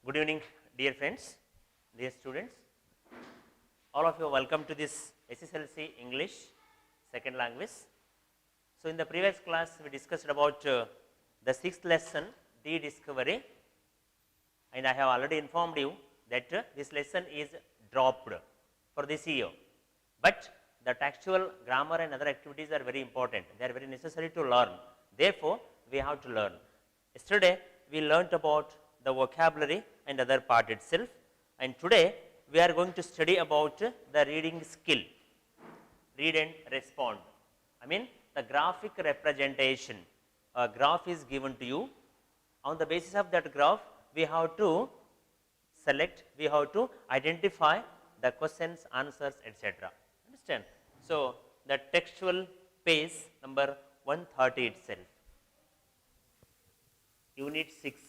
Good evening, dear friends, dear students. All of you are welcome to this SSLC English second language. So, in the previous class, we discussed about the sixth lesson, Discovrey, and I have already informed you that this lesson is dropped for this year. But the textual, grammar, and other activities are very important. They are very necessary to learn. Therefore, we have to learn. Yesterday, we learnt about the vocabulary and other part itself, and today we are going to study about the reading skill, read and respond. I mean the graphic representation. A graph is given to you. On the basis of that graph, we have to select, we have to identify the questions, answers, etc. Understand? So, the textual page number 130 itself. Unit 6,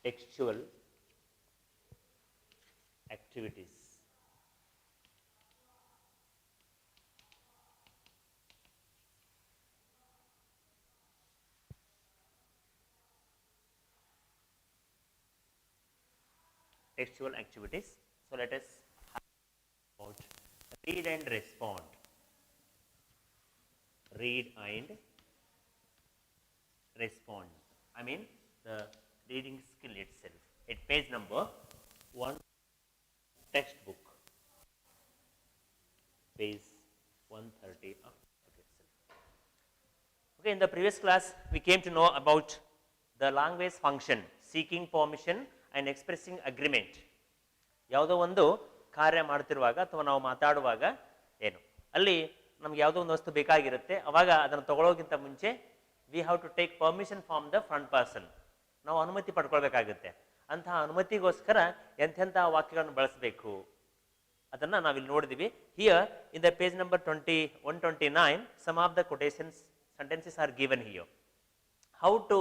textual activities. Textual activities. So, let us have about read and respond. Read and respond. I mean the reading skill itself. At page number 1, textbook, page 130 of itself. Okay, in the previous class, we came to know about the language function, seeking permission and expressing agreement. ಯಾವುದೋ ಒಂದು ಕಾರ್ಯ ಮಾಡ್ತಿರುವಾಗ ಅಥವಾ ನಾವು ಮಾತಾಡುವಾಗ ಏನು ಅಲ್ಲಿ ನಮ್ಗೆ ಯಾವುದೋ ಒಂದು ವಸ್ತು ಬೇಕಾಗಿರುತ್ತೆ, ಅವಾಗ ಅದನ್ನು ತಗೊಳ್ಳೋಕ್ಕಿಂತ ಮುಂಚೆ we have to take permission from the front person. ನಾವು ಅನುಮತಿ ಪಡ್ಕೊಳ್ಬೇಕಾಗುತ್ತೆ. ಅಂತಹ ಅನುಮತಿಗೋಸ್ಕರ ಎಂತೆಂಥ ವಾಕ್ಯಗಳನ್ನು ಬಳಸಬೇಕು ಅದನ್ನು ನಾವಿಲ್ಲಿ ನೋಡಿದ್ವಿ. Here in the page number 129 some of the quotations sentences are given here. How to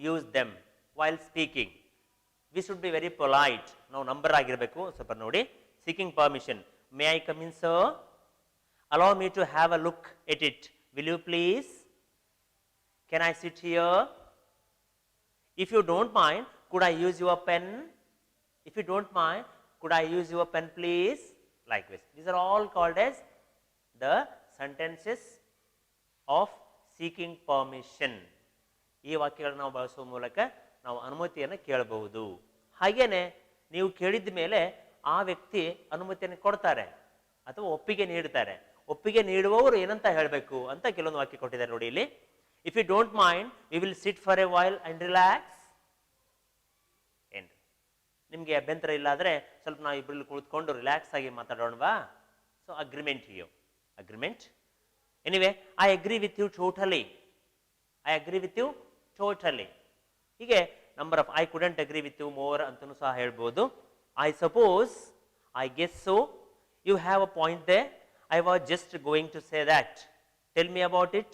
use them while speaking. We should be very polite. ನಾವು ನಂಬರ್ ಆಗಿರಬೇಕು. ಸ್ವಲ್ಪ ನೋಡಿ. Seeking permission. May I come in sir? Allow me to have a look at it. Will you please? Can I sit here? If you don't mind, could I use your pen? If you don't mind, could I use your pen please? Like this. These are all called as the sentences of seeking permission. ಈ ವಾಕ್ಯಗಳನ್ನು ನಾವು ಬಳಸುವ ಮೂಲಕ ನಾವು ಅನುಮತಿಯನ್ನು ಕೇಳಬಹುದು. ಹಾಗೇನೆ ನೀವು ಕೇಳಿದ ಮೇಲೆ ಆ ವ್ಯಕ್ತಿ ಅನುಮತಿಯನ್ನು ಕೊಡ್ತಾರೆ ಅಥವಾ ಒಪ್ಪಿಗೆ ನೀಡ್ತಾರೆ. ಒಪ್ಪಿಗೆ ನೀಡುವವರು ಏನಂತ ಹೇಳಬೇಕು ಅಂತ ಕೆಲವೊಂದು ವಾಕ್ಯ ಕೊಟ್ಟಿದ್ದಾರೆ ನೋಡಿ ಇಲ್ಲಿ. If you don't mind we will sit for a while and relax. ಏನ್ರಿ ನಿಮಗೆ ಅಭ್ಯಂತರ ಇಲ್ಲ ಆದರೆ ಸ್ವಲ್ಪ ನಾವು ಇಬ್ಬರಲ್ಲಿ ಕುಳಿತುಕೊಂಡು ರಿಲ್ಯಾಕ್ಸ್ ಆಗಿ ಮಾತಾಡೋಣವಾ? ಸೊ ಅಗ್ರಿಮೆಂಟ್ ಹಿಯೋ. Agreement. Anyway I agree with you totally. I agree with you totally. ಹೀಗೆ number of I couldn't agree with you more ಅಂತಲೂ ಸಹ ಹೇಳ್ಬೋದು. I suppose, I guess so, you have a point there. I was just going to say that. Tell me about it.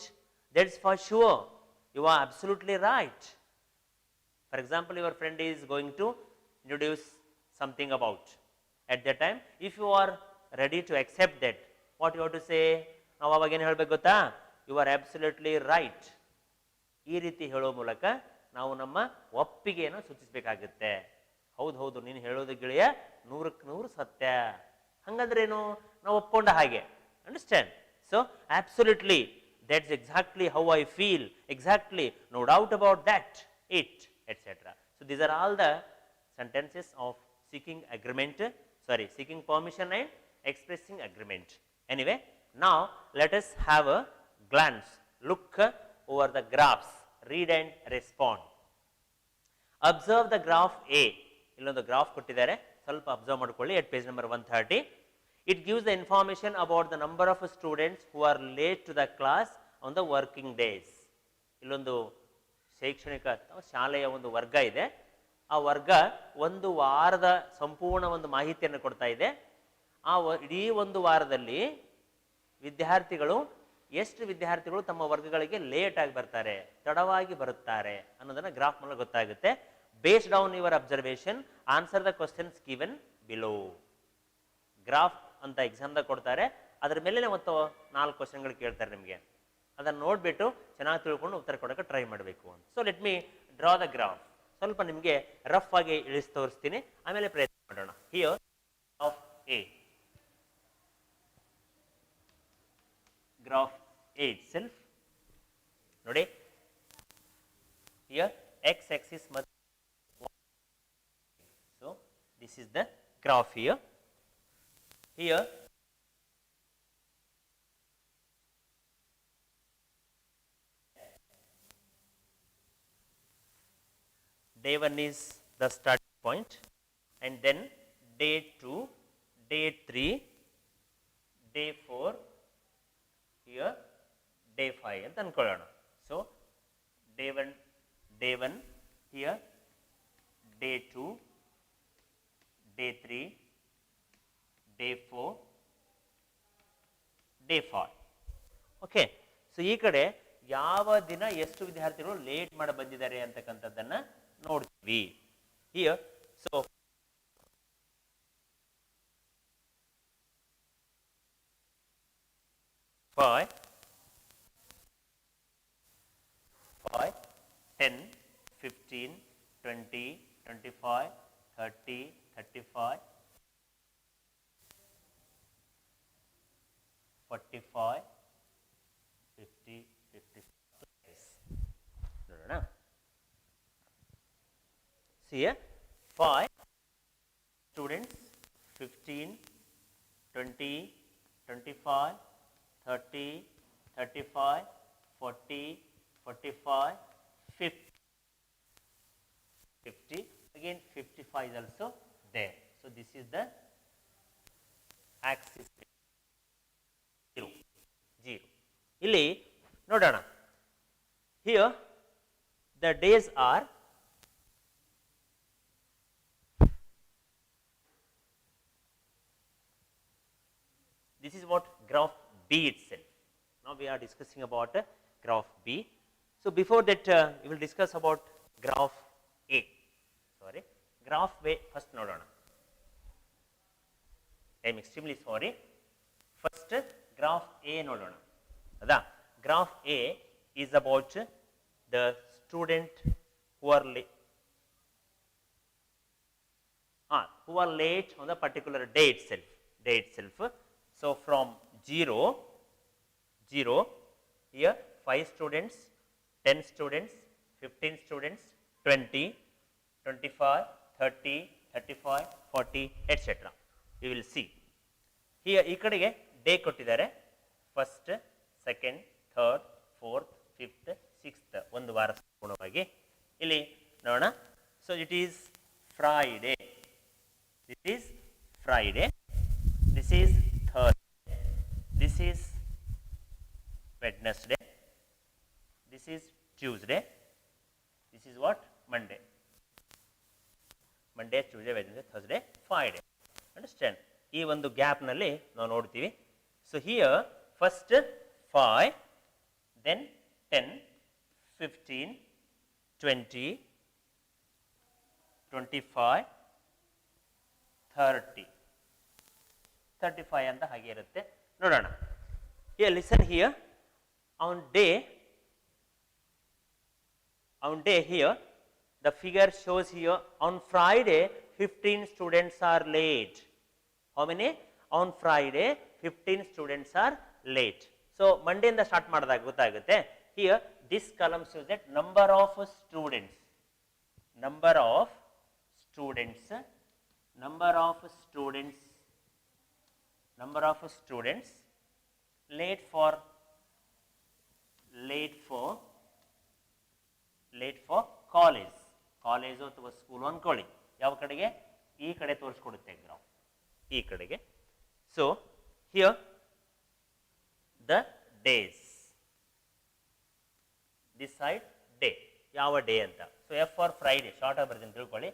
That's for sure. You are absolutely right. For example, your friend is going to introduce something about. At that time, if you are ready to accept that, what you have to say? ನಾವು ಅವಾಗ ಏನು ಹೇಳಬೇಕು ಗೊತ್ತಾ? You are absolutely right. ಈ ರೀತಿ ಹೇಳೋ ಮೂಲಕ ನಾವು ನಮ್ಮ ಒಪ್ಪಿಗೆಯನ್ನು ಸೂಚಿಸಬೇಕಾಗುತ್ತೆ. ಹೌದು ಹೌದು, ನೀನು ಹೇಳೋದು ಗೆಳೆಯ 100ಕ್ಕೆ 100 ಸತ್ಯ. ಹಂಗಂದ್ರೇನು? ನಾವು ಒಪ್ಕೊಂಡ ಹಾಗೆ. Understand? So absolutely, that's exactly how I feel, exactly, no doubt about that, it, etcetera. So these are all the sentences of seeking agreement, sorry, seeking permission and expressing agreement. Anyway, now let us have a glance, look over the graphs, read and respond. Observe the graph A. ಇಲ್ಲೊಂದು graph ಕೊಟ್ಟಿದ್ದಾರೆ, ಸ್ವಲ್ಪ observe ಮಾಡ್ಕೊಳ್ಳಿ. at page number 130, it gives the information about the number of students who are late to the class on the working days. ಇಲ್ಲೊಂದು ಶೈಕ್ಷಣಿಕ ಶಾಲೆಯ ಒಂದು ವರ್ಗ ಇದೆ. ಆ ವರ್ಗ ಒಂದು ವಾರದ ಸಂಪೂರ್ಣ ಒಂದು ಮಾಹಿತಿಯನ್ನು ಕೊಡ್ತಾ ಇದೆ. ಆ ಇಡೀ ಒಂದು ವಾರದಲ್ಲಿ ವಿದ್ಯಾರ್ಥಿಗಳು, ಎಷ್ಟು ವಿದ್ಯಾರ್ಥಿಗಳು ತಮ್ಮ ವರ್ಗಗಳಿಗೆ ಲೇಟ್ ಆಗಿ ಬರ್ತಾರೆ, ತಡವಾಗಿ ಬರುತ್ತಾರೆ ಅನ್ನೋದನ್ನ ಗ್ರಾಫ್ ಮೂಲಕ ಗೊತ್ತಾಗುತ್ತೆ. Based on your observation, answer the questions given below. Graph ಅಂತ ಎಕ್ಸಾಮ್ದಾಗ ಕೊಡ್ತಾರೆ, ಅದರ ಮೇಲೆ ಮತ್ತು 4 ಕ್ವಶನ್ಗಳು ಕೇಳ್ತಾರೆ ನಿಮಗೆ. ಅದನ್ನು ನೋಡಿಬಿಟ್ಟು ಚೆನ್ನಾಗಿ ತಿಳ್ಕೊಂಡು ಉತ್ತರ ಕೊಡೋಕ್ಕೆ ಟ್ರೈ ಮಾಡಬೇಕು ಅಂತ. So let me draw the graph. ಸ್ವಲ್ಪ ನಿಮಗೆ ರಫ್ ಆಗಿ ಇಳಿಸಿ ತೋರಿಸ್ತೀನಿ, ಆಮೇಲೆ ಪ್ರಯತ್ನ ಮಾಡೋಣ. Here of A, graph A it self ನೋಡಿ. ಹಿಯರ್ x axis ಮತ್ತು so this is the graph here. Here day 1 is the starting point, and then day 2, day 3, day 4, here day 5 ಅಂತ ಅನ್ಕೊಳ್ಳೋಣ. So day 1 here, day 2, day 3, day 4, day 5. Okay, so ಈ ಕಡೆ ಯಾವ ದಿನ ಎಷ್ಟು ವಿದ್ಯಾರ್ಥಿಗಳು late ಮಾಡಿ ಬಂದಿದ್ದಾರೆ ಅಂತಕ್ಕಂಥದ್ದನ್ನ ನೋಡ್ತೀವಿ. Here so 5, 10, 15, 20, 25, 30, 35, 45, 50, 55. ನೋಡೋಣ. See here, 5 students, 15, 20, 25, 30, 35, 40, 45, 50. Again 55 is also there. So this is the axis 0. ಇಲ್ಲಿ ನೋಡೋಣ. Here the days are this is what graph B itself. Now we are discussing about graph B. So before that we will discuss about graph A. Sorry, graph A first ನೋಡೋಣ. I am extremely sorry. First graph A ನೋಡೋಣ. ಅದಾ graph A is about the student who are late on the particular day itself. So from 0 here 5 students, 10 students, 15 students, 20, 25, 30, 35, 40, etc. We will see. Here ಈ ಕಡೆಗೆ day ಕೊಟ್ಟಿದ್ದಾರೆ. First, second, third, fourth, fifth, sixth, ಒಂದು ವಾರ ಸಂಪೂರ್ಣವಾಗಿ ಇಲ್ಲಿ ನೋಡೋಣ. So it is Friday, this is Friday, this is Thursday, this is Wednesday, this is Tuesday, this is what? Monday, Tuesday, Wednesday, Thursday, Friday. Understand? ಈ ಒಂದು gap ನಲ್ಲಿ ನಾವು ನೋಡ್ತೀವಿ. ಸೊ ಹಿಯರ್ ಫಸ್ಟ್ 5, ದೆನ್ 10, 15, 20, 25, 30, 35 ಅಂತ ಹಾಗೆ ಇರುತ್ತೆ. ನೋಡೋಣ. Here listen here. on day here the figure shows here on Friday 15 students are late. How many? On Friday 15 students are late. So Monday ಇಂದ ಸ್ಟಾರ್ಟ್ ಮಾಡಿದಾಗ ಗೊತ್ತಾಗುತ್ತೆ. Here this column shows that number of students late for college ಅಥವಾ school ಅನ್ಕೊಳ್ಳಿ. ಯಾವ ಕಡೆಗೆ? ಈ ಕಡೆ ತೋರಿಸ್ಕೊಡುತ್ತೆ ಗ್ರಾಫ್, ಈ ಕಡೆಗೆ. So here the days, this side day, ಯಾವ ಡೇ ಅಂತ. So F for Friday, short ಆಗಿ ಬರ್ತೀನಿ ತಿಳ್ಕೊಳ್ಳಿ.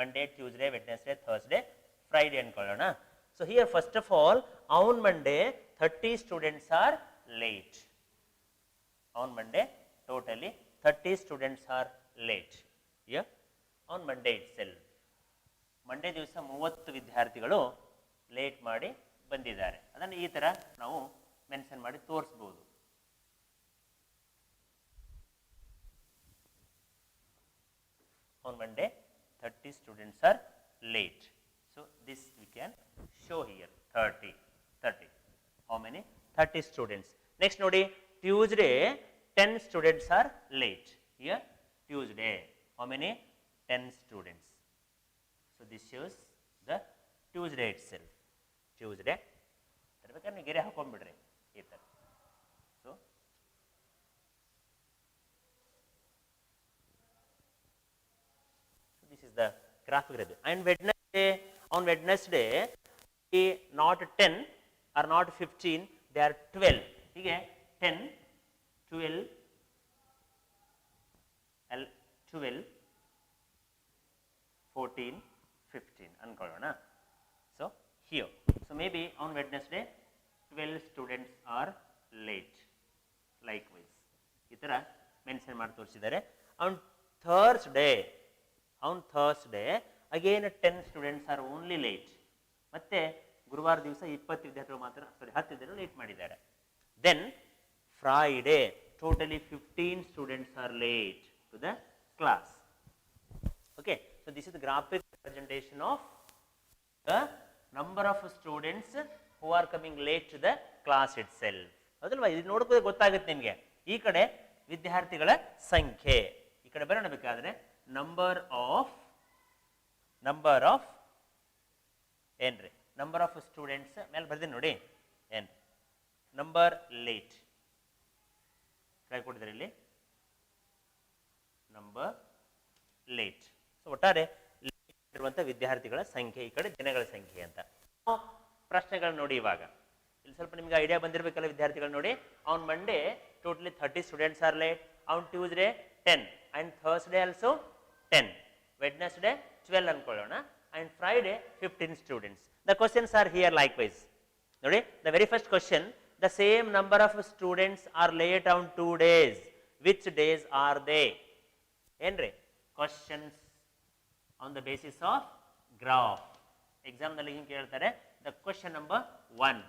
Monday, Tuesday, Wednesday, Thursday, Friday ಅನ್ಕೊಳ್ಳೋಣ. So here first of all on Monday 30 students are late. On Monday totally 30 students are late. Yeah, on Monday itself. Monday ದಿವಸ 30 ವಿದ್ಯಾರ್ಥಿಗಳು late ಮಾಡಿ ಬಂದಿದ್ದಾರೆ. ಅದನ್ನು ಈ ತರ ನಾವು ಮೆನ್ಷನ್ ಮಾಡಿ ತೋರಿಸಬಹುದು. on Monday 30 students are late. So this we can show here 30. How many? 30 students. Next nodi, Tuesday 10 students are late. Here Tuesday, how many? 10 students. So this shows the Tuesday itself. Tuesday. ಗೆರೆ ಹಾಕೊಂಡ್ಬಿಡ್ರಿ ಈ ಥರ. So this is the graphic review. And on Wednesday, not 10 or not 15, they are 12. ಹೀಗೆ 10, 12, 14, 15 ಅನ್ಕೊಳ್ಳೋಣ. So here, so maybe on Wednesday 12 students are late. Likewise, ಈ ಥರ mention ಮಾಡಿ ತೋರಿಸಿದ್ದಾರೆ. On Thursday again 10 students are only late. ಮತ್ತೆ ಗುರುವಾರ ದಿವಸ 20 ವಿದ್ಯಾರ್ಥಿಗಳು ಮಾತ್ರ 10 ವಿದ್ಯಾರ್ಥಿಗಳು ಲೇಟ್ ಮಾಡಿದ್ದಾರೆ. Then Friday totally 15 students are late to the class. Okay, so this is the graphic representation of the number of students who are coming late to the class itself. ಅದಲ್ವಾ, ಇದು ನೋಡ್ಕೋದ್ರೆ ಗೊತ್ತಾಗುತ್ತೆ ನಿಮಗೆ. ಈ ಕಡೆ ವಿದ್ಯಾರ್ಥಿಗಳ ಸಂಖ್ಯೆ, ಈ ಕಡೆ ಬರೋಣ ಬೇಕಾದ್ರೆ ನಂಬರ್ ಆಫ್ ಏನ್ರಿ, ನಂಬರ್ ಆಫ್ ಸ್ಟೂಡೆಂಟ್ಸ್ ಮೇಲೆ ಬರ್ತೀನಿ ನೋಡಿ. ಏನ್ ನಂಬರ್ ಲೇಟ್ ಕೈ ಕೊಟ್ಟಿದ್ದಾರೆ ಇಲ್ಲಿ, ನಂಬರ್ ಲೇಟ್. ಸೊ ಒಟ್ಟಾರೆ ಇರುವಂಥ ವಿದ್ಯಾರ್ಥಿಗಳ ಸಂಖ್ಯೆ, ಈ ಕಡೆ ದಿನಗಳ ಸಂಖ್ಯೆ ಅಂತ. ಪ್ರಶ್ನೆಗಳು ನೋಡಿ. ಇವಾಗ ಇಲ್ಲಿ ಸ್ವಲ್ಪ ನಿಮ್ಗೆ ಐಡಿಯಾ ಬಂದಿರಬೇಕಲ್ಲ ವಿದ್ಯಾರ್ಥಿಗಳು ನೋಡಿ. On Monday totally 30 students are late. On Tuesday 10 and Thursday also 10. Wednesday 12 ಅನ್ಕೊಳ್ಳೋಣ. And Friday 15 students. The questions are here likewise ನೋಡಿ. The very first question, the same number of students are late on 2 days. Which days are they? ಏನ್ರಿ questions on the basis of graph. ಎಕ್ಸಾಮ್ನಲ್ಲಿ ಹಿಂಗೆ ಕೇಳ್ತಾರೆ. The question number 1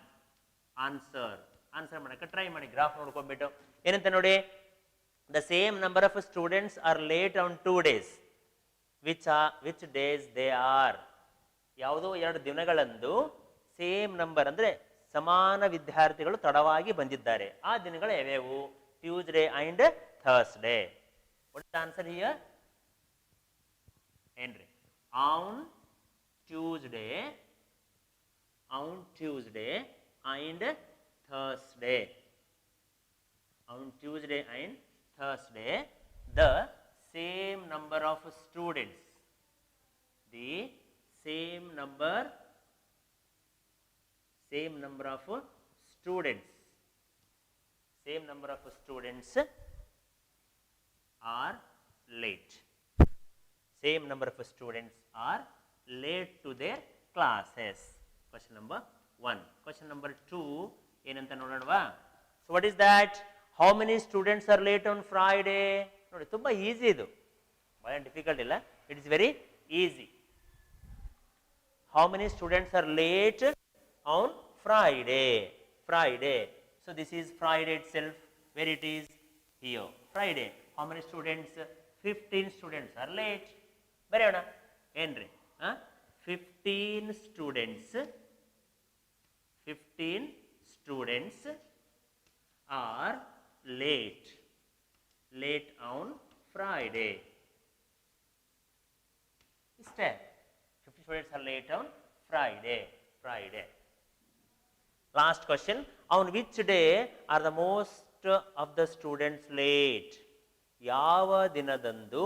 answer ಮಾಡಕ್ಕೆ try ಮಾಡಿ. Graph ನೋಡ್ಕೊಂಡ್ಬಿಟ್ಟು ಏನಂತ ನೋಡಿ. The same number of students are late on 2 days. Which days they are? ಯಾವುದೋ 2 ದಿನಗಳಂದು ಸೇಮ್ ನಂಬರ್ ಅಂದ್ರೆ ಸಮಾನ ವಿದ್ಯಾರ್ಥಿಗಳು ತಡವಾಗಿ ಬಂದಿದ್ದಾರೆ. ಆ ದಿನಗಳು ಯಾವ್ಯಾವು? Tuesday and Thursday. What is the answer here? ಏನ್ರಿ? On Tuesday and Thursday. On Tuesday and Thursday, the same number of students, are late. Same number of students are late to their classes. Question number 1. Question number 2 ಏನಂತ ನೋಡೋಣವಾ? So what is that? How many students are late on Friday? ನೋಡಿ, ತುಂಬಾ easy ಇದು, ಬಹಳ difficult ಇಲ್ಲ. It is very easy. How many students are late on Friday? So this is Friday itself. Where it is? Here. Friday. How many students? 15 students are late. ಬರೆಯೋಣ ಏನ್ರಿ? 15 students are late on Friday. Stay. 50 students are late on Friday. Last question. On which day are the most of the students late? ಯಾವ ದಿನದಂದು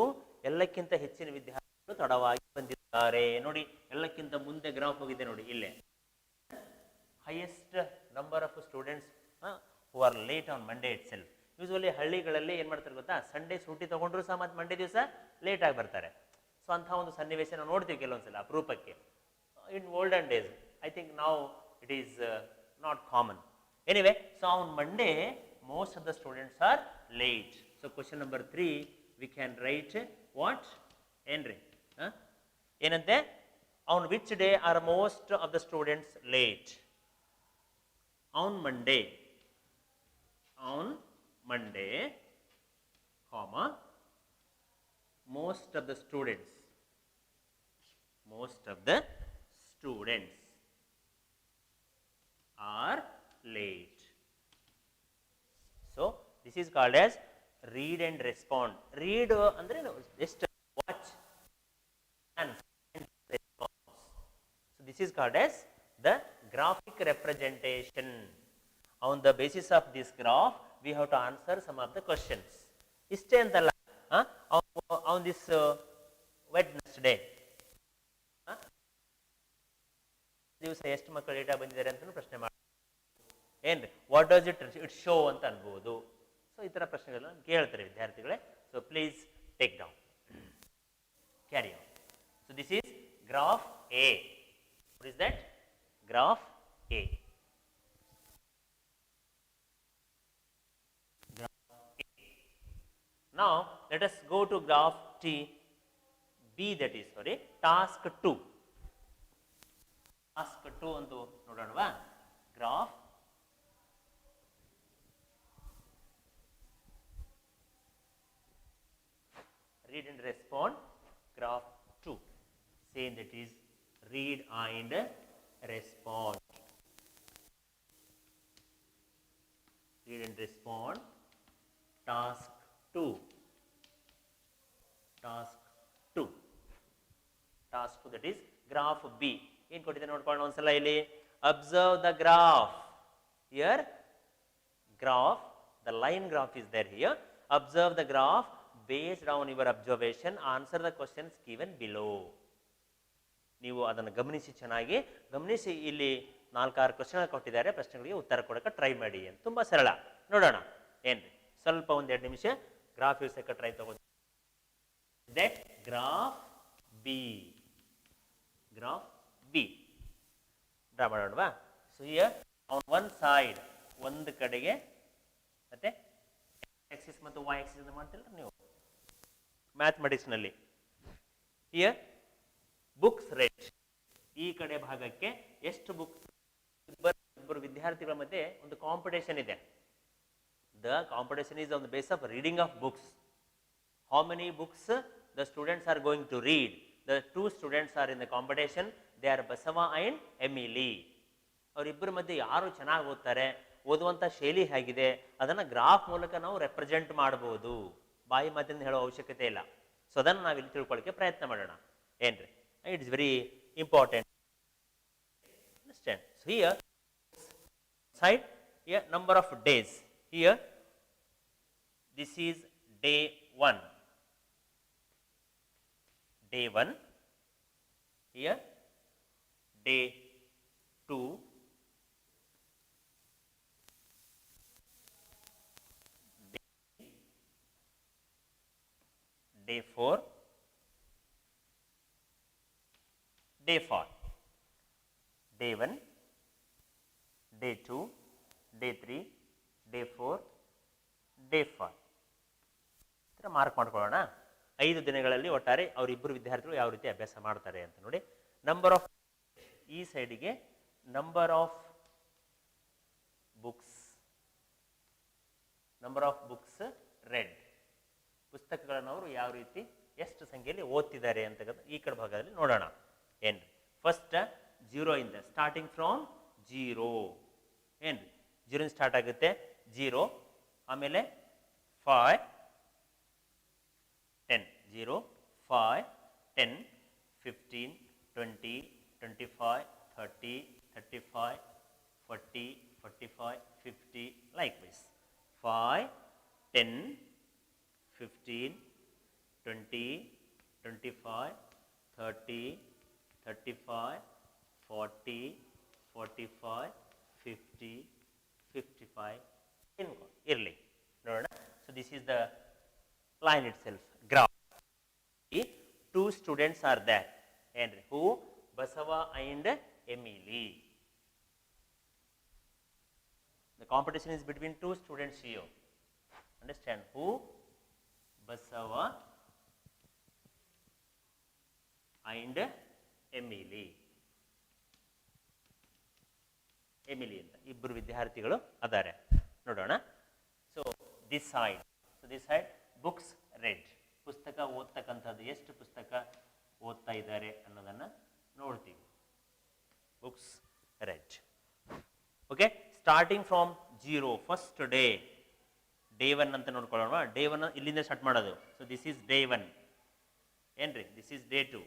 ಎಲ್ಲಕ್ಕಿಂತ ಹೆಚ್ಚಿನ ವಿದ್ಯಾರ್ಥಿಗಳು ತಡವಾಗಿ ಬಂದಿದ್ದಾರೆ? ನೋಡಿ, ಎಲ್ಲಕ್ಕಿಂತ ಮುಂದೆ ಗ್ರಾಫ್ ಹೋಗಿದೆ ನೋಡಿ. ಇಲ್ಲೇ highest number of students who are late on Monday itself. Usually ಹಳ್ಳಿಗಳಲ್ಲಿ ಏನು ಮಾಡ್ತಾರೆ ಗೊತ್ತಾ, ಸಂಡೇ ಸೂಟಿ ತಗೊಂಡ್ರು ಸಹ ಮತ್ತೆ ಮಂಡೇ ದಿವಸ ಲೇಟ್ ಆಗಿ ಬರ್ತಾರೆ. ಸೊ ಅಂಥ ಒಂದು ಸನ್ನಿವೇಶ ನಾವು ನೋಡ್ತೀವಿ ಕೆಲವೊಂದ್ಸಲ ಅಪರೂಪಕ್ಕೆ. In olden days I think now it is not common. Anyway, so on Monday most of the students are late. So question number 3 we can write what? ಏನ್ರಿ ಏನಂತೆ? On which day are most of the students late? On Monday, comma, most of the students are late. So this is called as read and respond. Read andre just watch and response. So this is called as the graphic representation. On the basis of this graph, we have to answer some of the questions. Isthe antalla on this Wednesday ದಿವಸ ಎಷ್ಟು ಮಕ್ಕಳು data ಬಂದಿದ್ದಾರೆ ಅಂತ ಪ್ರಶ್ನೆ ಮಾಡಿ ಏನ್ರಿ what does it show ಅಂತ ಅನ್ಬೋದು. ಸೊ ಈ ಥರ ಪ್ರಶ್ನೆಗಳನ್ನ ಕೇಳ್ತಾರೆ ವಿದ್ಯಾರ್ಥಿಗಳೇ. So please take down, carry on. So this is graph A. What is that? Graph A. Now let us go to graph B, that is task 2. Task 2 ಅಂತು ನೋಡೋಣವಾ. Graph read and respond, graph 2. Same, that is read and respond. Read and respond, task 2. Task 2. Task 2, that is graph B. ಏನು ಕೊಟ್ಟಿದೆ ನೋಡ್ಕೊಳ್ಳೋಣ ಒಂದ್ಸಲ ಇಲ್ಲಿ. Observe the graph. Here graph, the line graph is there here. Observe the graph based on your observation. Answer the questions given below. ನೀವು ಅದನ್ನು ಗಮನಿಸಿ, ಚೆನ್ನಾಗಿ ಗಮನಿಸಿ. ಇಲ್ಲಿ 4-6 ಕ್ವಶನ್ ಕೊಟ್ಟಿದ್ದಾರೆ. ಪ್ರಶ್ನೆಗಳಿಗೆ ಉತ್ತರ ಕೊಡಕ್ಕೆ ಟ್ರೈ ಮಾಡಿ ಅಂತ. ತುಂಬ ಸರಳ. ನೋಡೋಣ ಏನ್ರಿ, ಸ್ವಲ್ಪ 1-2 ನಿಮಿಷ ಗ್ರಾಫ್ ಇರ್ಸಕ್ಕೆ ಟ್ರೈ ತಗೋದು. That graph B. Graph B draw ಮಾಡೋಣವಾ. So here on one side, ಒಂದು ಕಡೆಗೆ ಮತ್ತೆ ಎಕ್ಸಿಸ್ ಮತ್ತು ವೈ ಎಕ್ಸಿಸ್ ಅಂತ ಮಾಡ್ತಿಲ್ಲ ನೀವು ಮ್ಯಾಥಮೆಟಿಕ್ಸ್ನಲ್ಲಿ. Here books red. ಈ ಕಡೆ ಭಾಗಕ್ಕೆ ಎಷ್ಟು ಬುಕ್ಸ್, ಇಬ್ಬರು ವಿದ್ಯಾರ್ಥಿಗಳ ಮಧ್ಯೆ ಒಂದು ಕಾಂಪಿಟೇಷನ್ ಇದೆ. The competition is on the basis of reading of books. How many books the students are going to read? The 2 students are in the competition. They are Basava and Emily. ಅವರಿಬ್ಬರ ಮಧ್ಯೆ ಯಾರು ಚೆನ್ನಾಗಿ ಓದ್ತಾರೆ, ಓದುವಂಥ ಶೈಲಿ ಹೇಗಿದೆ, ಅದನ್ನು ಗ್ರಾಫ್ ಮೂಲಕ ನಾವು ರೆಪ್ರೆಸೆಂಟ್ ಮಾಡಬಹುದು. ಬಾಯಿ ಮಾತಿಂದ ಹೇಳೋ ಅವಶ್ಯಕತೆ ಇಲ್ಲ. ಸೊ ಅದನ್ನು ನಾವು ಇಲ್ಲಿ ತಿಳ್ಕೊಳ್ಳೋಕ್ಕೆ ಪ್ರಯತ್ನ ಮಾಡೋಣ ಏನ್ರಿ. It is very important. Understand. So here side, here number of days. Here this is day 1. Day 1. Here day 2. Day 4. Day 4. Day 1. Day 2. Day 3. Day 4, day 5 ಈ ಥರ ಮಾರ್ಕ್ ಮಾಡ್ಕೊಳ್ಳೋಣ. 5 ದಿನಗಳಲ್ಲಿ ಒಟ್ಟಾರೆ ಅವರಿಬ್ಬರು ವಿದ್ಯಾರ್ಥಿಗಳು ಯಾವ ರೀತಿ ಅಭ್ಯಾಸ ಮಾಡ್ತಾರೆ ಅಂತ ನೋಡಿ. ನಂಬರ್ ಆಫ್, ಈ ಸೈಡಿಗೆ number of books. Number of books red. ಪುಸ್ತಕಗಳನ್ನು ಅವರು ಯಾವ ರೀತಿ ಎಷ್ಟು ಸಂಖ್ಯೆಯಲ್ಲಿ ಓದ್ತಿದ್ದಾರೆ ಅಂತ ಈ ಕಡೆ ಭಾಗದಲ್ಲಿ ನೋಡೋಣ ಏನ್ರಿ. ಫಸ್ಟ್ 0 ಇಂದ ಸ್ಟಾರ್ಟಿಂಗ್ ಫ್ರಾಮ್ 0 ಏನ್ರಿ. 0 ಸ್ಟಾರ್ಟ್ ಆಗುತ್ತೆ, 0, ಆಮೇಲೆ 5, 10, 0, 5, 10, 15, 20, 25, 30, 35, 40, 45, 50, likewise. 5, 10, 15, 20, 25, 30, 35, 40, 45, 50, 55 ಇರಲಿ ನೋಡೋಣ. So this is the line itself, graph. 2 students are there ಏನ್ರಿ. Who? Basava and Emily. The competition is between 2 students here. Understand? Who? Basava and Emily. Emily ಅಂತ ಇಬ್ಬರು ವಿದ್ಯಾರ್ಥಿಗಳು ಅದಾರೆ ನೋಡೋಣ. So this side books read. ಪುಸ್ತಕ ಪುಸ್ತಕ ಓದ್ತಕ್ಕಂಥದ್ದು, ಎಷ್ಟು ಪುಸ್ತಕ ಓದ್ತಾ ಇದ್ದಾರೆ ಅನ್ನೋದನ್ನು ನೋಡ್ತೀವಿ. Books read. Okay, starting from 0, first day, day 1 ಅಂತ ನೋಡ್ಕೊಳ್ಳೋಣ. ಡೇ 1 ಇಲ್ಲಿಂದ ಸ್ಟಾರ್ಟ್ ಮಾಡೋದು. ಸೊ ದಿಸ್ ಈಸ್ ಡೇ 1 ಏನ್ರಿ, this is day 2,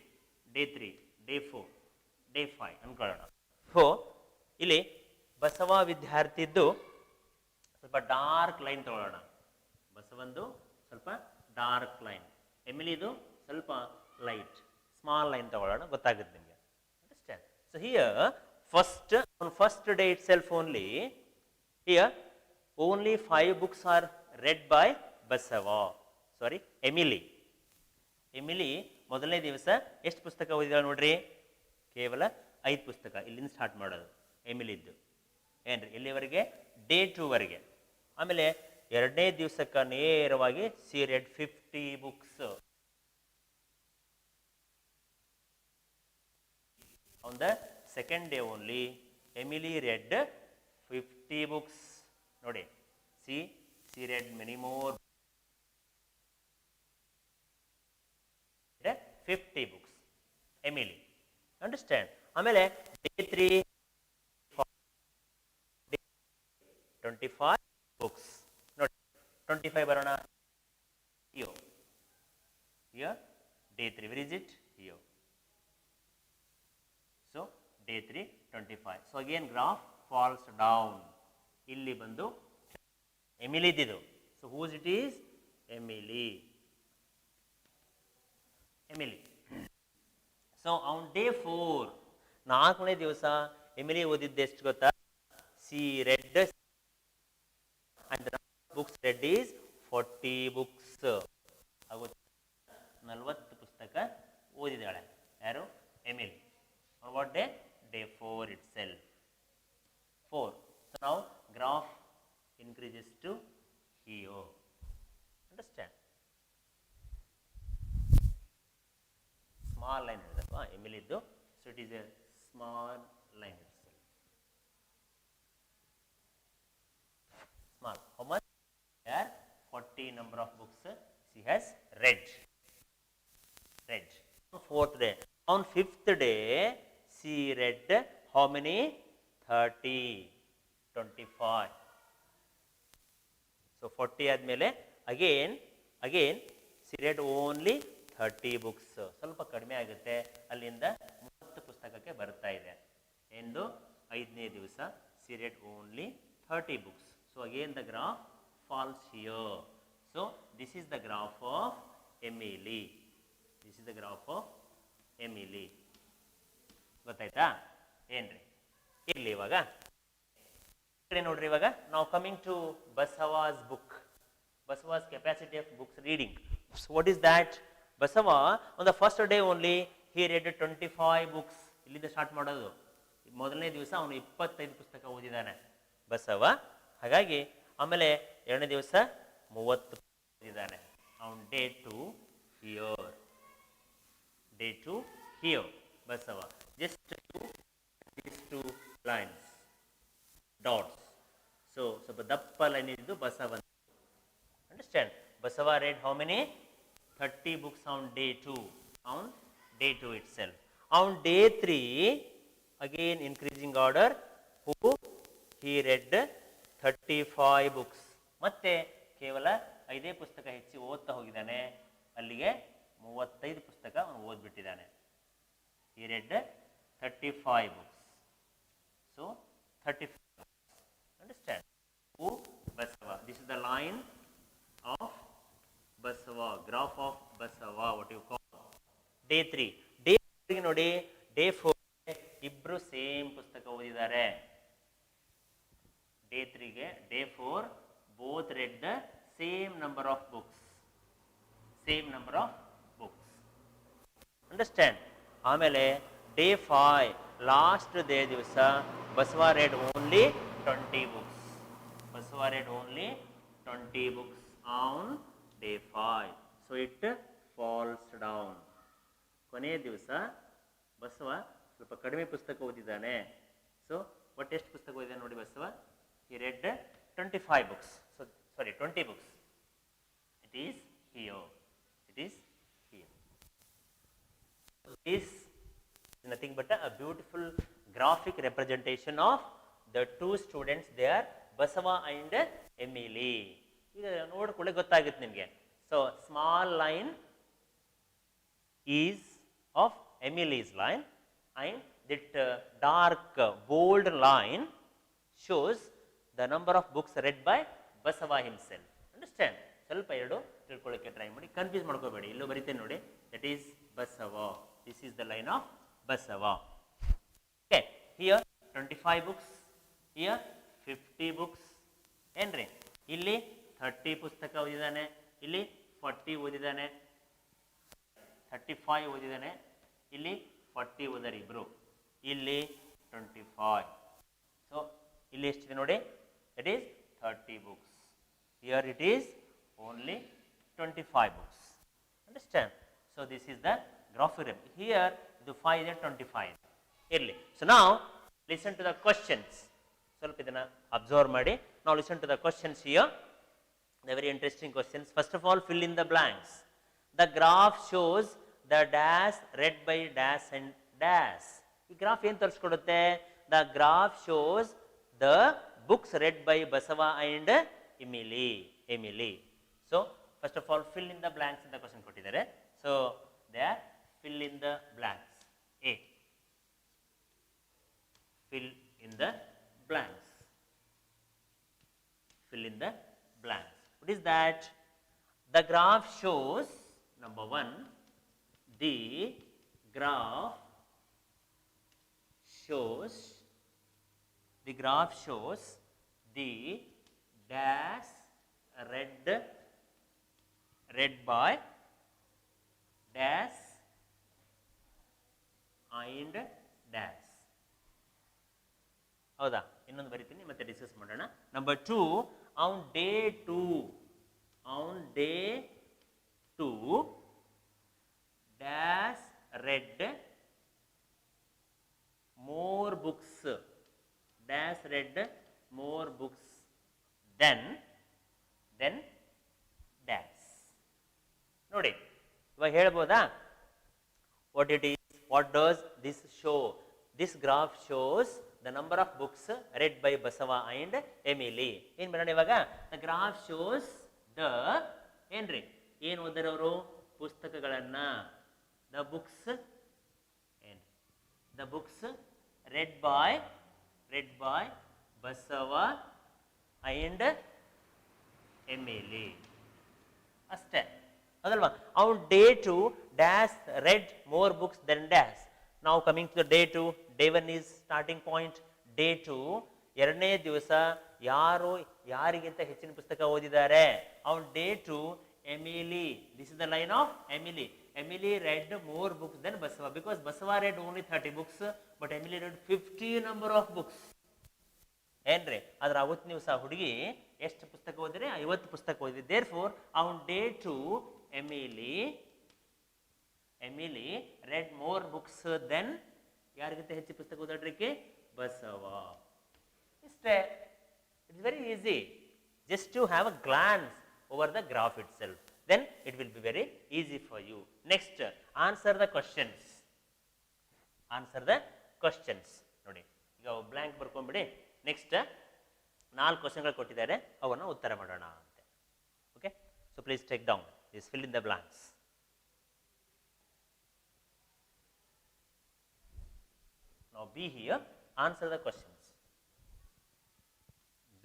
day 3, day 4, day 5 ಅನ್ಕೊಳ್ಳೋಣ. ಸೊ ಇಲ್ಲಿ ಬಸವ ವಿದ್ಯಾರ್ಥಿದ್ದು ಸ್ವಲ್ಪ ಡಾರ್ಕ್ ಲೈನ್ ತಗೊಳ್ಳೋಣ. ಬಸವಂದು ಸ್ವಲ್ಪ ಡಾರ್ಕ್ ಲೈನ್, ಎಮಿಲಿದು ಸ್ವಲ್ಪ ಲೈಟ್ ಸ್ಮಾಲ್ ಲೈನ್ ತಗೊಳ್ಳೋಣ, ಗೊತ್ತಾಗುತ್ತೆ ನಿಮಗೆ. Understand? So here first day it self only, here only 5 books are read by Basava, sorry Emily. Emily ಮೊದಲನೇ ದಿವಸ ಎಷ್ಟು ಪುಸ್ತಕ ಓದಿದಾಳೆ ನೋಡ್ರಿ, ಕೇವಲ 5 ಪುಸ್ತಕ. ಇಲ್ಲಿಂದ ಸ್ಟಾರ್ಟ್ ಮಾಡೋದು ಎಮಿಲಿದ್ದು ಏನ್ರಿ, ಇಲ್ಲಿವರೆಗೆ ಡೇ 2 ವರೆಗೆ. ಆಮೇಲೆ ಎರಡನೇ ದಿವಸಕ್ಕೆ ನೇರವಾಗಿ C red 50 books. On the second day only, Emily read 50 books. ನೋಡಿ, she read many more. 50 books, Emily. Understand? ಆಮೇಲೆ day 3, 25 books. ನೋಡಿ 25 ಬರೋಣ. Here day 3, where is it? Here. So day 3, 25. So again graph falls down. ಇಲ್ಲಿ ಬಂದು Emily ಇದ್ದಿದ್ದು. So whose it is? Emily. So on day 4, ನಾಲ್ಕನೇ ದಿವಸ Emily ಓದಿದ್ದು ಎಷ್ಟು ಗೊತ್ತಾ? She read and the books read is 40 books. 40 ಪುಸ್ತಕ ಓದಿದಾಳೆ. ಯಾರು? Emily. On what day? Day 4 itself. 4. So now graph increases to here. Understand? Small line ಇದಲ್ವಾ ಎಮಿಲಿದ್ದು. So it is a small line itself. Small. How much? There 40 number of books she has read. On 4th day. On 5th day she read how many? 30, 25. So 40 ಆದಮೇಲೆ again she read only 30 books. ಸ್ವಲ್ಪ ಕಡಿಮೆ ಆಗುತ್ತೆ, ಅಲ್ಲಿಂದ 30 ಪುಸ್ತಕಕ್ಕೆ ಬರ್ತಾ ಇದೆ. ಎಂದು 5ನೇ ದಿವಸ she read only 30 books. So again the graph falls here. So this is the graph of Emily. ಗೊತ್ತಾಯ್ತಾ ಏನ್ರಿ? ಇರ್ಲಿ ಇವಾಗ ನೋಡ್ರಿ. ಇವಾಗ ನಾವು coming to Basava's book, Basava's capacity of books reading. So what is that? Basava on the first day only he read 25 books. ಇಲ್ಲಿಂದ start ಮಾಡೋದು. ಮೊದಲನೇ ದಿವಸ ಅವನು 25 ಪುಸ್ತಕ ಓದಿದ್ದಾನೆ ಬಸವ. ಹಾಗಾಗಿ ಆಮೇಲೆ ಎರಡನೇ ದಿವಸ 30 ಓದಿದ್ದಾನೆ. ಅವನು day 2 here Basava. Just these 2 lines, dots. So ಸ್ವಲ್ಪ ದಪ್ಪ ಲೈನ್ ಇದ್ದು Basava. Understand? Basava read how many? 30 books on day 2. On day 2 itself. On day 3, again increasing order, who? He read 35 books. ಮತ್ತೆ ಕೇವಲ 5 ಪುಸ್ತಕ ಹೆಚ್ಚು ಓದ್ತಾ ಹೋಗಿದ್ದಾನೆ. ಅಲ್ಲಿಗೆ 35 ಪುಸ್ತಕ ಅವನು ಓದ್ಬಿಟ್ಟಿದ್ದಾನೆ. He read 35 books. So 35 books. Understand? Who? Basava. This is the line of Basava, graph of Basava, what you call. Day 3. Day 4 ನೋಡಿ, day 4 ಇಬ್ರು ಸೇಮ್ ಪುಸ್ತಕ ಓದಿದ್ದಾರೆ. Day 3 ಗೆ day 4 both read the same number of books. Understand? ಆಮೇಲೆ day 5 last day ದಿವಸ Basava read only 20 books. On day 5. So it falls down. ಕೊನೆಯ ದಿವಸ ಬಸವ ಸ್ವಲ್ಪ ಕಡಿಮೆ ಪುಸ್ತಕ ಓದಿದ್ದಾನೆ. ಸೊ ಒಟ್ಟು ಎಷ್ಟು ಪುಸ್ತಕ ಓದಿದ್ದಾನೆ ನೋಡಿ Basava? He read 25 books. So sorry, 20 books. It is is nothing but a beautiful graphic representation of the two students. They are Basava and Emily. ಈಗ ನೋಡ್ಕೊಳ್ಳೆ ಗೊತ್ತಾಗುತ್ತೆ ನಿಮಗೆ. So small line is of Emily's line and that dark bold line shows the number of books read by Basava himself. Understand? ಸ್ವಲ್ಪ ಎರಡು ತಿಳ್ಕೊಳ್ಳೋಕೆ try ಮಾಡಿ, confuse ಮಾಡ್ಕೋಬೇಡಿ. ಇಲ್ಲೂ ಬರೀತೇನೆ ನೋಡಿ, that is Basava. This is the line of Basava. Okay, here 25 books, here 50 books. ಏನ್ರಿ, ಇಲ್ಲಿ 30 ಪುಸ್ತಕ ಓದಿದ್ದಾನೆ, ಇಲ್ಲಿ 40 ಓದಿದ್ದಾನೆ, 35 ಓದಿದ್ದಾನೆ, ಇಲ್ಲಿ 40 ಓದಾರೆ ಇಬ್ರು, ಇಲ್ಲಿ 25. ಸೊ ಇಲ್ಲಿ ಎಷ್ಟಿದೆ ನೋಡಿ, it is 30 books. Here it is only 25 books. Understand? So this is the graphic. Here the 5 is 25. Irli. So now listen to the questions. ಸ್ವಲ್ಪ ಇದನ್ನ ಅಬ್ಸರ್ವ್ ಮಾಡಿ. Now listen to the questions here. The very interesting questions. First of all, fill in the blanks. The graph shows the dash read by dash and dash. ಈ graph ಏನು ತೋರಿಸ್ಕೊಡುತ್ತೆ? The graph shows the books read by Basava and Emily. So first of all, fill in the blanks in the question ಕೊಟ್ಟಿದ್ದಾರೆ. So there, fill in the blanks. A. Fill in the blanks. Fill in the blanks. What is that? The graph shows, number 1, the graph shows the dash read by dash and dash. ಹೌದಾ? ಇನ್ನೊಂದು ಬರೀತೀನಿ, ಮತ್ತೆ discuss ಮಾಡೋಣ. Number 2, on day 2 dash read more books, dash read more books than dash. ನೋಡಿ, ಇವಾಗ ಹೇಳ್ಬೋದಾ? What does this show? This graph shows the number of books read by Basava and Emily. ಏನು ಮಾಡೋಣ ಇವಾಗ? The graph shows the ಏನ್ರಿ, ಏನು ಓದಿರೋರು? ಪುಸ್ತಕಗಳನ್ನ. The books read by Basava and Emily. ಅಷ್ಟೇ, ಹೌದಲ್ವಾ? ಅವ್ನು day 2 dash read more books than dash. Now coming to the day 2, day 1 is starting point. Day 2, ಎರಡನೇ ದಿವಸ ಯಾರಿಗಿಂತ ಹೆಚ್ಚಿನ ಪುಸ್ತಕ ಓದಿದ್ದಾರೆ? ಅವನು day 2 Emily. This is the line of Emily. Emily read more books than Basava because Basava read only 30 books but Emily read 50 number of books. ಏನ್ರಿ, ಆದ್ರೆ ಅವತ್ತಿನ ದಿವಸ ಹುಡುಗಿ ಎಷ್ಟು ಪುಸ್ತಕ ಓದಿದ್ರೆ? 50 ಪುಸ್ತಕ ಓದಿದೆ. Therefore ಅವನು day 2 Emily read more books than ಯಾರಿಗಿಂತ ಹೆಚ್ಚು ಪುಸ್ತಕ ಓದಾಡ್ರಿಕೆ? Basava. ಇಷ್ಟೇ. It's very easy. Just to have a glance over the graph itself. Then it will be very easy for you. Next, answer the questions. ನೋಡಿ, ಈಗ blank ಬರ್ಕೊಂಡ್ಬಿಡಿ. Next 4 ಕ್ವಶನ್ಗಳು ಕೊಟ್ಟಿದ್ದಾರೆ, ಅವನ್ನ ಉತ್ತರ ಮಾಡೋಣ ಅಂತೆ. Okay, so please take down this, fill in the blanks. Now be here, answer the questions. B,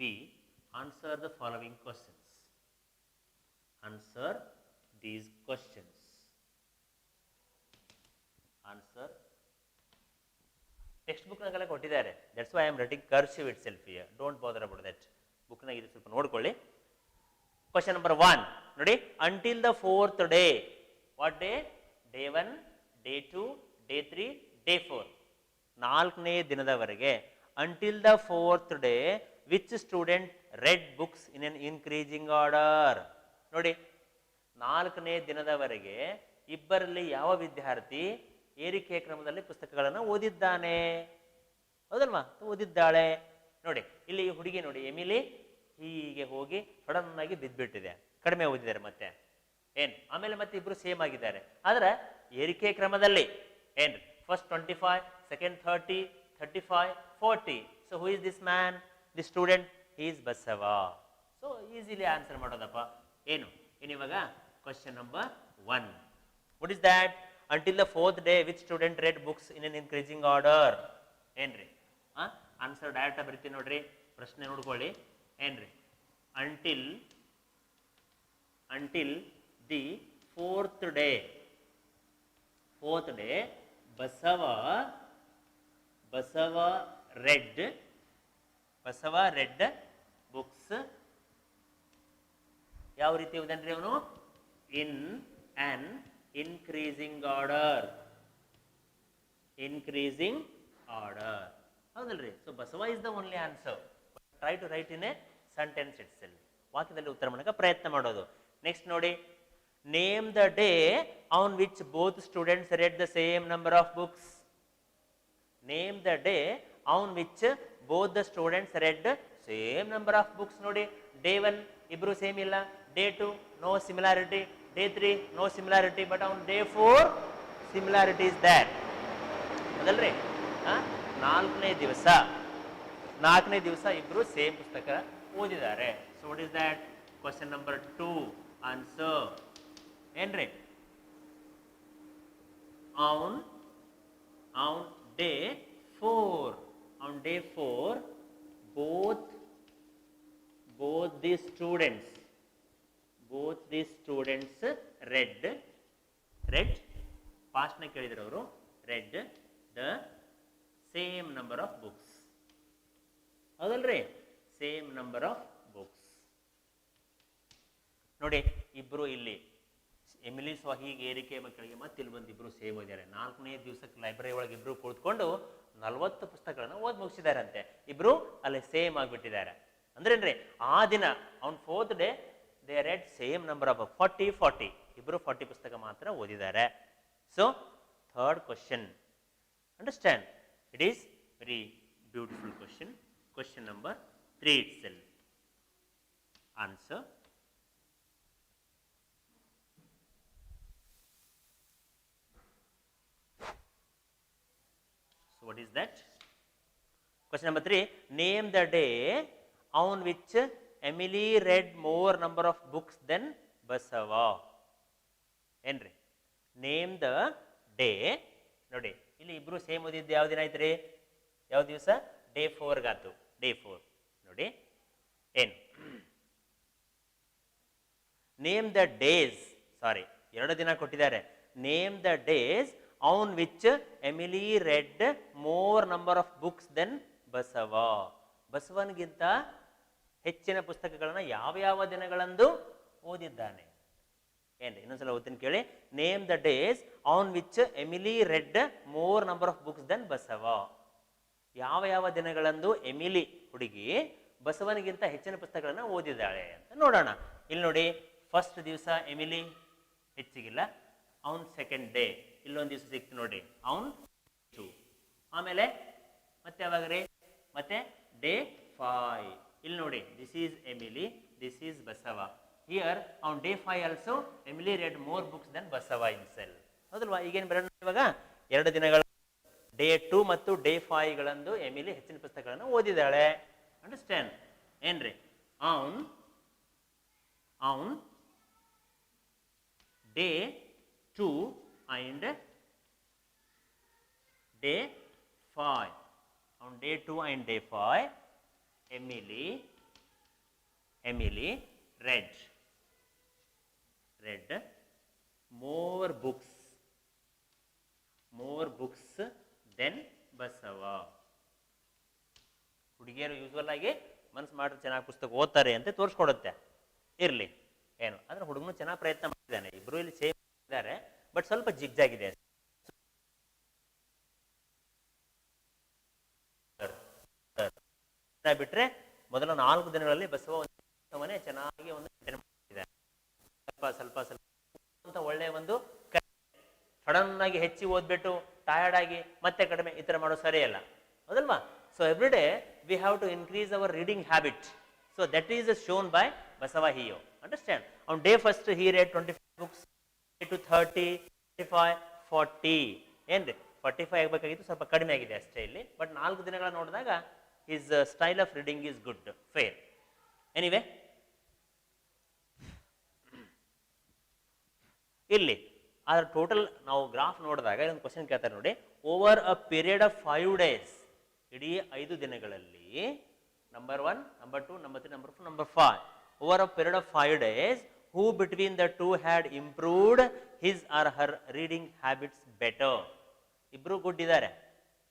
answer the following questions. Answer these questions. Answer. Text book nagala kottidare. That's why I am writing cursive itself here. Don't bother about that. Book nage idu ಸ್ವಲ್ಪ ನೋಡ್ಕೊಳ್ಳಿ. Question number 1. ನೋಡಿ, until the 4th day. What day? Day 1, day 2, day 3, day 4. 4ನೇ ದಿನದವರೆಗೆ. Until the 4th day, which student read books in an increasing order? ನೋಡಿ, 4ನೇ ದಿನದವರೆಗೆ ಇಬ್ಬರಲ್ಲಿ ಯಾವ ವಿದ್ಯಾರ್ಥಿ ಏರಿಕೆ ಕ್ರಮದಲ್ಲಿ ಪುಸ್ತಕಗಳನ್ನು ಓದಿದ್ದಾನೆ? ಹೌದಲ್ವಾ? ಓದಿದ್ದಾಳೆ. ನೋಡಿ, ಇಲ್ಲಿ ಹುಡುಗಿ ನೋಡಿ, ಎಮಿಲಿ ಹೀಗೆ ಹೋಗಿ ಸಡನ್ ಆಗಿ ಬಿದ್ದುಬಿಟ್ಟಿದೆ, ಕಡಿಮೆ ಓದಿದ್ದಾರೆ. ಮತ್ತೆ ಆಮೇಲೆ ಮತ್ತೆ ಇಬ್ರು ಸೇಮ್ ಆಗಿದ್ದಾರೆ, ಆದ್ರೆ ಏರಿಕೆ ಕ್ರಮದಲ್ಲಿ ಏನ್ರಿ first 25, second 30, 35, 40. So who is this man? The student is Basava. So easily answer ಮಾಡೋದಪ್ಪ. ಏನು ಇವಾಗ question number 1. What is that? Until the 4th day which student read books in an increasing order? ಏನ್ರಿ answer direct ಬರ್ತೀನಿ ನೋಡ್ರಿ, ಪ್ರಶ್ನೆ ನೋಡ್ಕೊಳ್ಳಿ. ಏನ್ರಿ until the 4th day Basava read books. ಯಾವ ರೀತಿ ಓದನ್ರಿ ಅವನು? In an increasing order. ಹೌದಲ್ರಿ? So Basava is the only answer. Try to write in a sentence itself. ವಾಕ್ಯದಲ್ಲಿ ಉತ್ತರ ಮಾಡಕ್ಕೆ ಪ್ರಯತ್ನ ಮಾಡೋದು. ನೆಕ್ಸ್ಟ್ ನೋಡಿ, name the day on which both students read the same number of books. Name the day on which both the students read same number of books. ನೋಡಿ, day 1 ಇಬ್ರು same ಇಲ್ಲ, day 2 no similarity, day 3 no similarity, but on day 4 similarity is that. ಅದಲ್ರಿ? ನಾಲ್ಕನೇ ದಿವಸ ಇಬ್ರು same ಪುಸ್ತಕ ಓದಿದ್ದಾರೆ. So what is that? Question number 2 answer. ಏನ್ರಿ? On day 4 both the students read past na ಕೇಳಿದ್ರು ಅವರು, read the same number of books. ಹೌದಲ್ರಿ? Same number of books. ನೋಡಿ, ಇಬ್ರು ಇಲ್ಲಿ ಎಮಿಲಿ ಸ್ವಹೀಗೆ ಏರಿಕೆ ಮಕ್ಕಳಿಗೆ ಮತ್ತೆ ಇಲ್ಲಿ ಬಂದಿಬ್ರು ಸೇಮ್ ಓದಿದ್ದಾರೆ. 4ನೇ ದಿವಸಕ್ಕೆ ಲೈಬ್ರರಿ ಒಳಗೆ ಇಬ್ರು ಕುಳಿತುಕೊಂಡು 40 ಪುಸ್ತಕಗಳನ್ನು ಓದಿ ಮುಗಿಸಿದಾರಂತೆ. ಇಬ್ರು ಅಲ್ಲಿ ಸೇಮ್ ಆಗಿಬಿಟ್ಟಿದ್ದಾರೆ. ಅಂದ್ರೇನ್ರಿ, ಆ ದಿನ ಅವ್ನು 4th day they read same number of 40. ಇಬ್ರು 40 ಪುಸ್ತಕ ಮಾತ್ರ ಓದಿದ್ದಾರೆ. So 3rd question. Understand? It is very beautiful question. Question number 3 itself. Answer. So what is that? Question number 3. Name the day on which Emily read more number of books than Basava. ಏನ್ರಿ? Name the day. ನೋಡಿ, ಇಲ್ಲಿ ಇಬ್ರು same ಓದಿದ್ದು ಯಾವ ದಿನ ಐತ್ರಿ? ಯಾವ ದಿವಸ? ಡೇ 4 ಗಾತು. ಡೇ 4 ನೋಡಿ ಏನು? Name the days. ಸಾರಿ, 2 ದಿನ ಕೊಟ್ಟಿದ್ದಾರೆ. Name the days on which Emily read more number of books then Basava. ಬಸವನಿಗಿಂತ ಹೆಚ್ಚಿನ ಪುಸ್ತಕಗಳನ್ನು ಯಾವ ದಿನಗಳಂದು ಓದಿದ್ದಾನೆ? ಏನ್ರಿ? ಇನ್ನೊಂದ್ಸಲ ಓದ್ತೀನಿ ಕೇಳಿ. Name the days on which Emily read more number of books then Basava. ಯಾವ ದಿನಗಳಂದು ಎಮಿಲಿ ಹುಡುಗಿ ಬಸವನಿಗಿಂತ ಹೆಚ್ಚಿನ ಪುಸ್ತಕಗಳನ್ನು ಓದಿದ್ದಾಳೆ ಅಂತ ನೋಡೋಣ. ಇಲ್ಲಿ ನೋಡಿ, ಫಸ್ಟ್ ದಿವಸ ಎಮಿಲಿ ಹೆಚ್ಚಿಗಿಲ್ಲ, ಅವನ್ 2nd day. ಇಲ್ಲೊಂದು ದಿವಸ ಸಿಕ್ತು ನೋಡಿ, ಅವನ್ 2. ಆಮೇಲೆ ಮತ್ತೆ ಯಾವಾಗ್ರಿ? ಮತ್ತೆ ಡೇ 5. ಇಲ್ಲಿ ನೋಡಿ, this is Emily, this is Basava. Here on day 5 also Emily read more books then Basava itself. ಹೌದಲ್ವಾ? ಈಗೇನು ಬರೋಣ ಇವಾಗ? 2 ದಿನಗಳ ಡೇ 2 ಮತ್ತು ಡೇ 5ಗಳಂದು ಎಮಿಲಿ ಹೆಚ್ಚಿನ ಪುಸ್ತಕಗಳನ್ನು ಓದಿದ್ದಾಳೆ. ಅಂಡರ್ಸ್ಟ್ಯಾಂಡ್? ಏನ್ರಿ? ಅವನ್ day 2 and day 5. on day 2 and day 5 Emily read more books than Basava. ಹುಡುಗಿಯರು ಯೂಸ್ವಲ್ ಆಗಿ ಮನಸ್ಸು ಮಾಡಿದ್ರೆ ಚೆನ್ನಾಗಿ ಪುಸ್ತಕ ಓದ್ತಾರೆ ಅಂತ ತೋರಿಸ್ಕೊಡುತ್ತೆ. ಇರಲಿ ಏನು ಅಂದ್ರೆ ಹುಡುಗನು ಚೆನ್ನಾಗಿ ಪ್ರಯತ್ನ ಮಾಡಿದ್ದಾನೆ. ಇಬ್ರು ಇಲ್ಲಿ ಸೇಮ್ ಇದ್ದಾರೆ, ಬಟ್ ಸ್ವಲ್ಪ ಜಿಗ್ಜಾಗಿದೆ. ಬಿಟ್ರೆ ಮೊದಲ 4 ದಿನಗಳಲ್ಲಿ ಬಸವ ಚೆನ್ನಾಗಿ ಒಂದು ಸ್ವಲ್ಪ ಅಂತ ಒಳ್ಳೆಯ ಒಂದು ಸಡನ್ ಆಗಿ ಹೆಚ್ಚಿ ಓದ್ಬಿಟ್ಟು ಟಯರ್ಡ್ ಆಗಿ ಮತ್ತೆ ಕಡಿಮೆ ಈ ತರ ಮಾಡೋ ಸರಿಯಲ್ಲ, ಹೌದಲ್ವಾ? So every day we have to increase our reading habit. So that is shown by ಬಸವ ಹಿಯೋ. Understand? On day first he read 25 books, day to 30, 35, 40. ಏನ್ರಿ? 45 ಆಗಬೇಕಾಗಿತ್ತು, ಸ್ವಲ್ಪ ಕಡಿಮೆ ಆಗಿದೆ ಅಷ್ಟೇ ಇಲ್ಲಿ. ಬಟ್ 4 ದಿನಗಳ ನೋಡಿದಾಗ his style of reading is good, fair. Anyway, ಇಲ್ಲಿ ಅದರ ಟೋಟಲ್ ನಾವು ಗ್ರಾಫ್ ನೋಡಿದಾಗ ಇದೊಂದು ಕ್ವಶನ್ ಕೇಳ್ತಾರೆ ನೋಡಿ. Over a period of 5 days, ಇಡೀ 5 ದಿನಗಳಲ್ಲಿ, number 1, number 2, number 3, number 4, number 5, over a period of 5 days, who between the two had improved his or her reading habits better? ಇಬ್ರು ಗುಡ್ ಇದ್ದಾರೆ,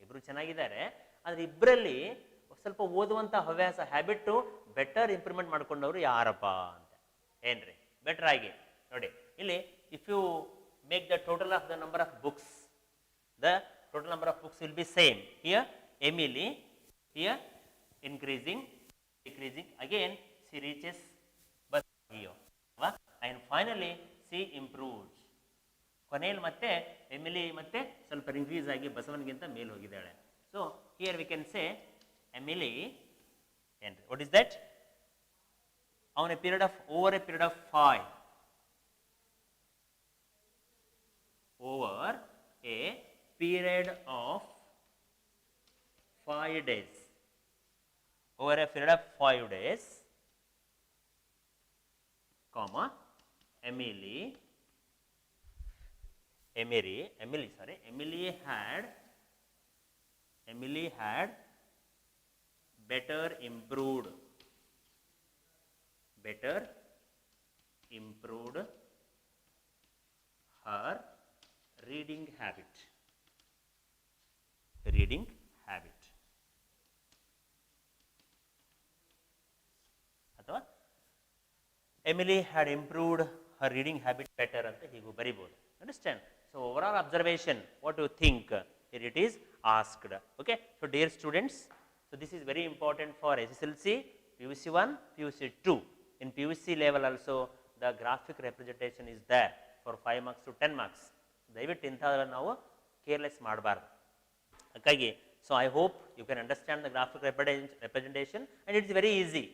ಇಬ್ರು ಚೆನ್ನಾಗಿದ್ದಾರೆ, ಆದರೆ ಇಬ್ಬರಲ್ಲಿ ಸ್ವಲ್ಪ ಓದುವಂಥ ಹವ್ಯಾಸ ಹ್ಯಾಬಿಟ್ಟು ಬೆಟರ್ ಇಂಪ್ರೂವ್ಮೆಂಟ್ ಮಾಡ್ಕೊಂಡವರು ಯಾರಪ್ಪ ಅಂತ. ಏನ್ರಿ ಬೆಟರ್ ಆಗಿ ನೋಡಿ ಇಲ್ಲಿ. If you make the total of the number of books, the total number of books will be same. Here Emily, here increasing, decreasing, again she reaches but here, and finally she improves. ಕೊನೆಯಲ್ಲಿ ಮತ್ತೆ Emily ಮತ್ತೆ ಸ್ವಲ್ಪ increase ಆಗಿ ಬಸವನಿಗಿಂತ ಮೇಲೆ ಹೋಗಿದ್ದಾಳೆ. So here we can say Emily, and what is that? On a period of, over a period of 5, over a period of 5 days, over a period of 5 days, comma, Emily had better improved her reading habit. ಅಥವಾ Emily had improved her reading habit better ಅಂತ ಹೀಗೂ ಬರಿಬೋದು. Understand? So overall observation, what you think, here it is asked. Okay, so dear students, so this is very important for SSLC, PUC 1, PUC 2. In PUC level also the graphic representation is there for 5 marks to 10 marks. ದಯವಿಟ್ಟು ಇಂಥದ್ರಲ್ಲಿ ನಾವು careless ಮಾಡಬಾರ್ದು. ಹಾಗಾಗಿ so I hope you can understand the graphic representation and it's very easy.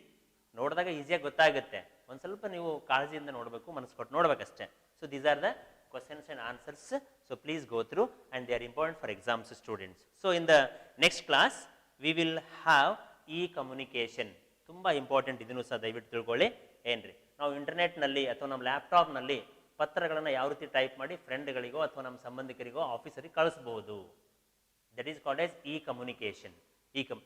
ನೋಡಿದಾಗ ಈಸಿಯಾಗಿ ಗೊತ್ತಾಗುತ್ತೆ, ಒಂದು ಸ್ವಲ್ಪ ನೀವು ಕಾಳಜಿಯಿಂದ ನೋಡಬೇಕು, ಮನಸ್ಸು ಕೊಟ್ಟು ನೋಡಬೇಕಷ್ಟೇ. So these are the questions and answers, so please go through, and they are important for exams students. So in the next class we will have e-communication. ತುಂಬಾ ಇಂಪಾರ್ಟೆಂಟ್, ಇದನ್ನು ಸಹ ದಯವಿಟ್ಟು ತಿಳ್ಕೊಳ್ಳಿ. ಏನ್ರಿ, ನಾವು ಇಂಟರ್ನೆಟ್ನಲ್ಲಿ ಅಥವಾ ನಮ್ಮ ಲ್ಯಾಪ್ಟಾಪ್ನಲ್ಲಿ ಪತ್ರಗಳನ್ನು ಯಾವ ರೀತಿ ಟೈಪ್ ಮಾಡಿ ಫ್ರೆಂಡ್ಗಳಿಗೋ ಅಥವಾ ನಮ್ಮ ಸಂಬಂಧಿಕರಿಗೋ ಆಫೀಸರಿಗೆ ಕಳಿಸ್ಬೋದು. That is called as e-communication.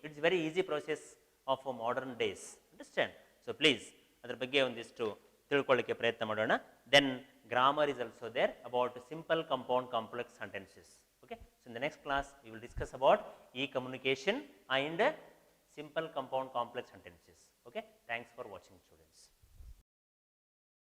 It's very easy process of modern days. Understand? So please ಅದರ ಬಗ್ಗೆ ಒಂದಿಷ್ಟು ತಿಳ್ಕೊಳ್ಳಿಕ್ಕೆ ಪ್ರಯತ್ನ ಮಾಡೋಣ. Then grammar is also there about simple, compound, complex sentences. Okay, so in the next class we will discuss about e-communication and simple, compound, complex sentences. Okay, thanks for watching, students.